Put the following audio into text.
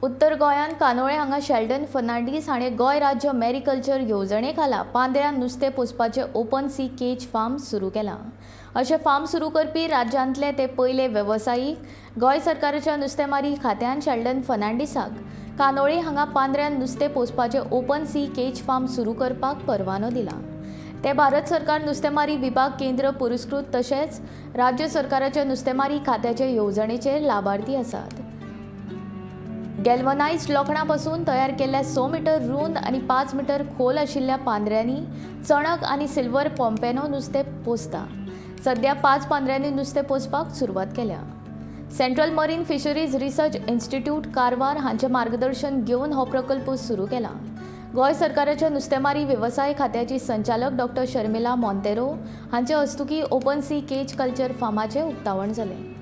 उत्तर गोंयांत कानोळे हांगा शेल्डन फर्नांडीस हाणें गोंय राज्य मॅरिकल्चर येवजणे खाला पांद्र्यान नुस्तें पोसपाचें ओपन सी केज फार्म सुरू केलां। अशें फार्म सुरू करपी राज्यांतले ते पयले वेवसायीक। गोंय सरकाराच्या नुस्तेंमारी खात्यान शेल्डन फर्नांडीसाक कानोळे हांगा पांद्र्यान नुस्तें पोसपाचें ओपन सी केज फार्म सुरू करपाक परवानो दिला। ते भारत सरकार नुस्तेंमारी विभाग केंद्र पुरस्कृत तशेंच राज्य सरकाराच्या नुस्तेंमारी खात्याचे येवजणेचे लाभार्थी आसात। गॅल्वनायज्ड लोखणापासून तयार केल्ल्या 6 मीटर रुंद आणि 5 मीटर खोल आशिल्ल्या पांद्र्यांनी चणक आणि सिल्वर पॉम्पेनो नुस्तें पोसता। सध्या 5 पांद्र्यांनी नुस्तें पोसपाक सुरवात केल्या। Central marine fisheries research institute Karwar हांचे मार्गदर्शन घेवन हो प्रकल्प सुरू केला। गोंय सरकाराच्या नुस्तेंमारी वेवसाय खात्याची संचालक डॉ. शर्मिला मोंतेरो हांचे हस्तुकीं ओपन सी केज कल्चर फार्माचें उक्तावण जालें।